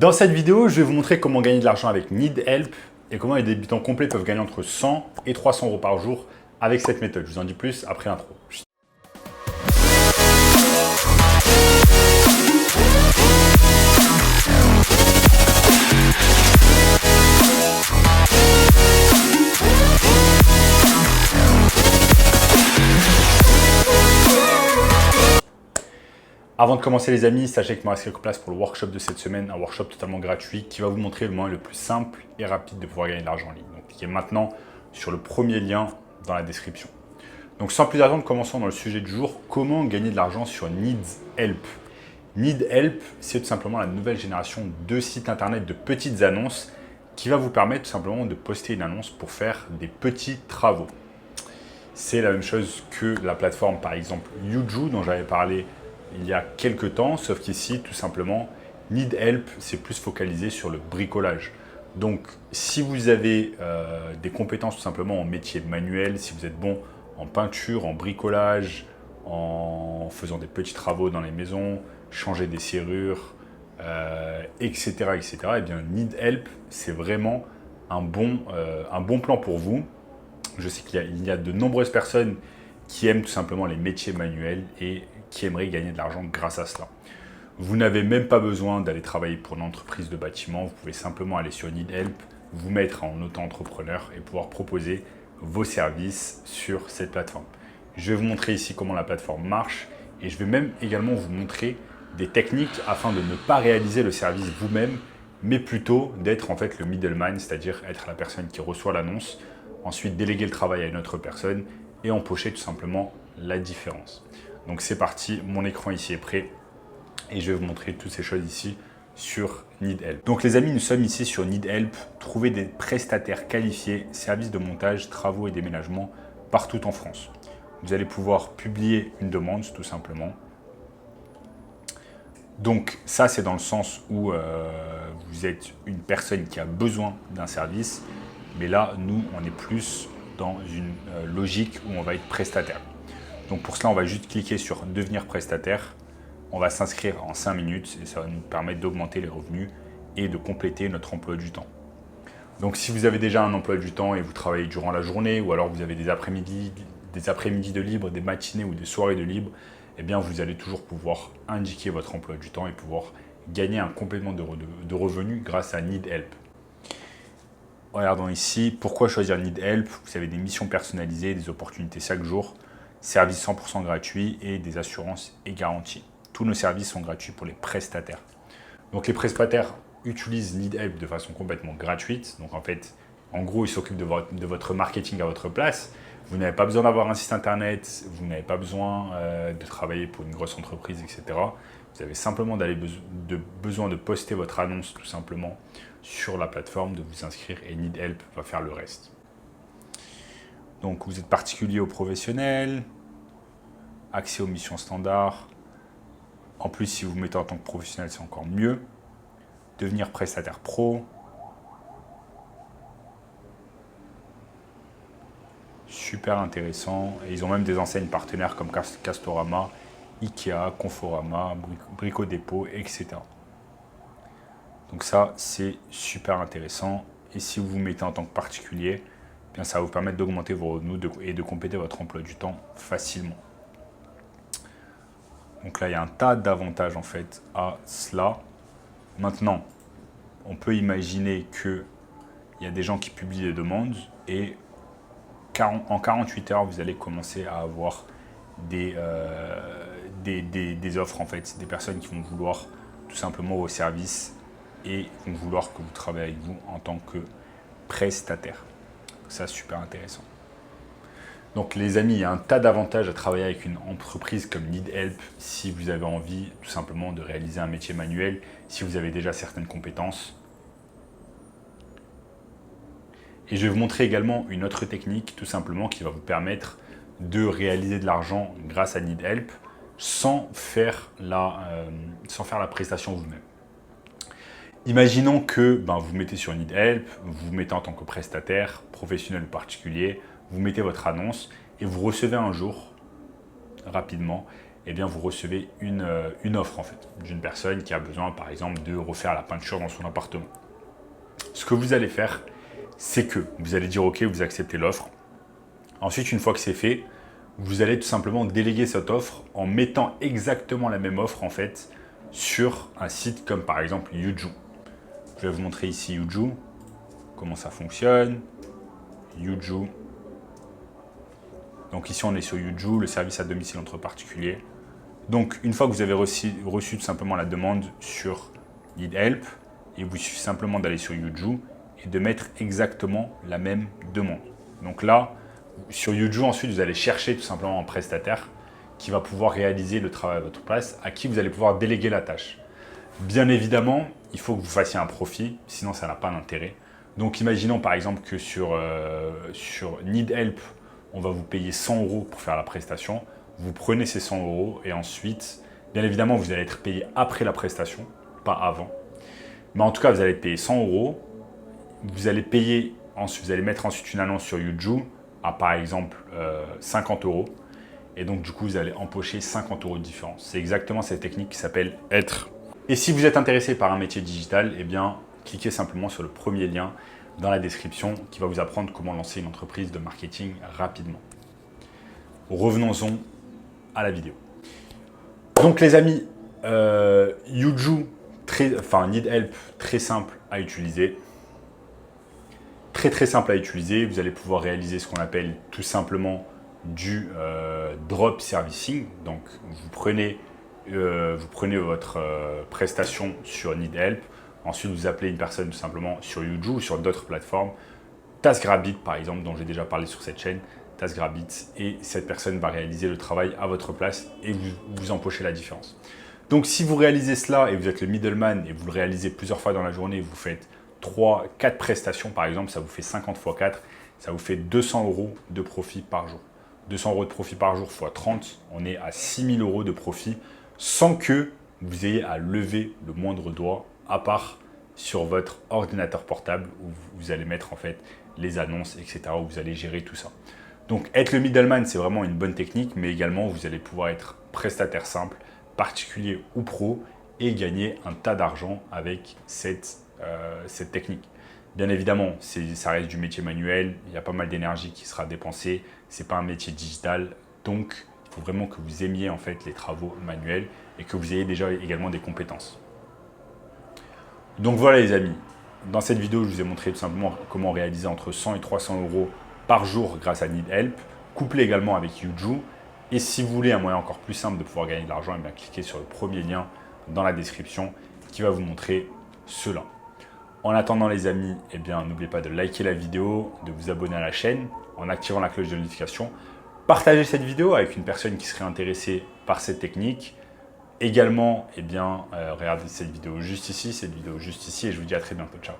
Dans cette vidéo, je vais vous montrer comment gagner de l'argent avec NeedHelp et comment les débutants complets peuvent gagner entre 100 et 300 euros par jour avec cette méthode. Je vous en dis plus après l'intro. Avant de commencer les amis, sachez qu'il me reste quelques places pour le workshop de cette semaine, un workshop totalement gratuit qui va vous montrer le moyen le plus simple et rapide de pouvoir gagner de l'argent en ligne. Donc cliquez maintenant sur le premier lien dans la description. Donc sans plus attendre, commençons dans le sujet du jour, comment gagner de l'argent sur NeedHelp. NeedHelp, c'est tout simplement la nouvelle génération de sites internet de petites annonces qui va vous permettre tout simplement de poster une annonce pour faire des petits travaux. C'est la même chose que la plateforme par exemple Yuju dont j'avais parlé il y a quelques temps, sauf qu'ici, tout simplement, NeedHelp, c'est plus focalisé sur le bricolage. Donc, si vous avez des compétences tout simplement en métier manuel, si vous êtes bon en peinture, en bricolage, en faisant des petits travaux dans les maisons, changer des serrures, etc., eh bien, NeedHelp, c'est vraiment un bon plan pour vous. Je sais qu'il y a de nombreuses personnes qui aiment tout simplement les métiers manuels et qui aimeraient gagner de l'argent grâce à cela. Vous n'avez même pas besoin d'aller travailler pour une entreprise de bâtiment, vous pouvez simplement aller sur NeedHelp, vous mettre en auto-entrepreneur et pouvoir proposer vos services sur cette plateforme. Je vais vous montrer ici comment la plateforme marche et je vais même également vous montrer des techniques afin de ne pas réaliser le service vous-même, mais plutôt d'être en fait le middleman, c'est-à-dire être la personne qui reçoit l'annonce, ensuite déléguer le travail à une autre personne et empocher tout simplement la différence. Donc c'est parti, mon écran ici est prêt et je vais vous montrer toutes ces choses ici sur NeedHelp. Donc les amis, nous sommes ici sur NeedHelp, trouver des prestataires qualifiés, services de montage, travaux et déménagement partout en France. Vous allez pouvoir publier une demande tout simplement. Donc ça c'est dans le sens où vous êtes une personne qui a besoin d'un service, mais là nous on est plus dans une logique où on va être prestataire. Donc pour cela, on va juste cliquer sur devenir prestataire. On va s'inscrire en 5 minutes et ça va nous permettre d'augmenter les revenus et de compléter notre emploi du temps. Donc si vous avez déjà un emploi du temps et vous travaillez durant la journée ou alors vous avez des après-midi de libre, des matinées ou des soirées de libre, eh bien vous allez toujours pouvoir indiquer votre emploi du temps et pouvoir gagner un complément de revenus grâce à NeedHelp. Regardons ici, pourquoi choisir NeedHelp? Vous avez des missions personnalisées, des opportunités chaque jour, services 100% gratuits et des assurances et garanties. Tous nos services sont gratuits pour les prestataires. Donc les prestataires utilisent NeedHelp de façon complètement gratuite. Donc en fait, en gros, ils s'occupent de votre marketing à votre place. Vous n'avez pas besoin d'avoir un site internet, vous n'avez pas besoin de travailler pour une grosse entreprise, etc. Vous avez simplement besoin de poster votre annonce tout simplement sur la plateforme, de vous inscrire et NeedHelp va faire le reste. Donc vous êtes particulier ou professionnel, accès aux missions standards. En plus, si vous vous mettez en tant que professionnel, c'est encore mieux. Devenir prestataire pro. Super intéressant. Et ils ont même des enseignes partenaires comme Castorama, Ikea, Conforama, Brico Dépôt, etc. Donc ça, c'est super intéressant. Et si vous vous mettez en tant que particulier, bien, ça va vous permettre d'augmenter vos revenus et de compléter votre emploi du temps facilement. Donc là, il y a un tas d'avantages en fait à cela. Maintenant, on peut imaginer qu'il y a des gens qui publient des demandes et en 48 heures, vous allez commencer à avoir des offres en fait, des personnes qui vont vouloir tout simplement vos services et vont vouloir que vous travaillez avec vous en tant que prestataire. Ça, super intéressant. Donc les amis, il y a un tas d'avantages à travailler avec une entreprise comme NeedHelp si vous avez envie tout simplement de réaliser un métier manuel, si vous avez déjà certaines compétences. Et je vais vous montrer également une autre technique tout simplement qui va vous permettre de réaliser de l'argent grâce à NeedHelp sans faire la prestation vous-même. Imaginons que vous mettez sur NeedHelp, vous vous mettez en tant que prestataire, professionnel ou particulier, vous mettez votre annonce et vous recevez un jour, rapidement, eh bien, vous recevez une offre en fait, d'une personne qui a besoin par exemple de refaire la peinture dans son appartement. Ce que vous allez faire, c'est que vous allez dire ok, vous acceptez l'offre. Ensuite, une fois que c'est fait, vous allez tout simplement déléguer cette offre en mettant exactement la même offre en fait sur un site comme par exemple Yuju. Je vais vous montrer ici Yuju, comment ça fonctionne. Yuju. Donc ici on est sur Yuju, le service à domicile entre particuliers. Donc une fois que vous avez reçu tout simplement la demande sur Need Help, il vous suffit simplement d'aller sur Yuju et de mettre exactement la même demande. Donc là, sur Yuju, ensuite, vous allez chercher tout simplement un prestataire qui va pouvoir réaliser le travail à votre place, à qui vous allez pouvoir déléguer la tâche. Bien évidemment, il faut que vous fassiez un profit, sinon ça n'a pas d'intérêt. Donc imaginons par exemple que sur Need Help, on va vous payer 100 € pour faire la prestation. Vous prenez ces 100 € et ensuite, bien évidemment, vous allez être payé après la prestation, pas avant. Mais en tout cas, vous allez être payé 100 €. Vous allez payer, vous allez mettre ensuite une annonce sur Yuju à par exemple 50 €. Et donc du coup, vous allez empocher 50 € de différence. C'est exactement cette technique qui s'appelle être. Et si vous êtes intéressé par un métier digital, eh bien, cliquez simplement sur le premier lien dans la description qui va vous apprendre comment lancer une entreprise de marketing rapidement. Revenons-en à la vidéo. Donc les amis, Yuju, Need Help, très simple à utiliser. Très simple à utiliser. Vous allez pouvoir réaliser ce qu'on appelle tout simplement du drop servicing. Donc vous prenez votre prestation sur Need Help. Ensuite, vous appelez une personne tout simplement sur Yuju ou sur d'autres plateformes. TaskRabbit, par exemple, dont j'ai déjà parlé sur cette chaîne. TaskRabbit, et cette personne va réaliser le travail à votre place et vous empochez la différence. Donc, si vous réalisez cela et vous êtes le middleman et vous le réalisez plusieurs fois dans la journée, vous faites 3-4 prestations, par exemple, ça vous fait 50 x 4, ça vous fait 200 € de profit par jour. 200 € de profit par jour x 30, on est à 6 000 € de profit sans que vous ayez à lever le moindre doigt, à part sur votre ordinateur portable où vous allez mettre en fait les annonces, etc., où vous allez gérer tout ça. Donc être le middleman, c'est vraiment une bonne technique, mais également vous allez pouvoir être prestataire simple, particulier ou pro, et gagner un tas d'argent avec cette technique. Bien évidemment, ça reste du métier manuel, il y a pas mal d'énergie qui sera dépensée, ce n'est pas un métier digital, donc il faut vraiment que vous aimiez en fait les travaux manuels et que vous ayez déjà également des compétences. Donc voilà les amis, dans cette vidéo, je vous ai montré tout simplement comment réaliser entre 100 et 300 € par jour grâce à Need Help, couplé également avec Yuju. Et si vous voulez un moyen encore plus simple de pouvoir gagner de l'argent, eh bien, cliquez sur le premier lien dans la description qui va vous montrer cela. En attendant les amis, eh bien, n'oubliez pas de liker la vidéo, de vous abonner à la chaîne en activant la cloche de notification. Partagez cette vidéo avec une personne qui serait intéressée par cette technique. Également, eh bien, regardez cette vidéo juste ici, et je vous dis à très bientôt. Ciao.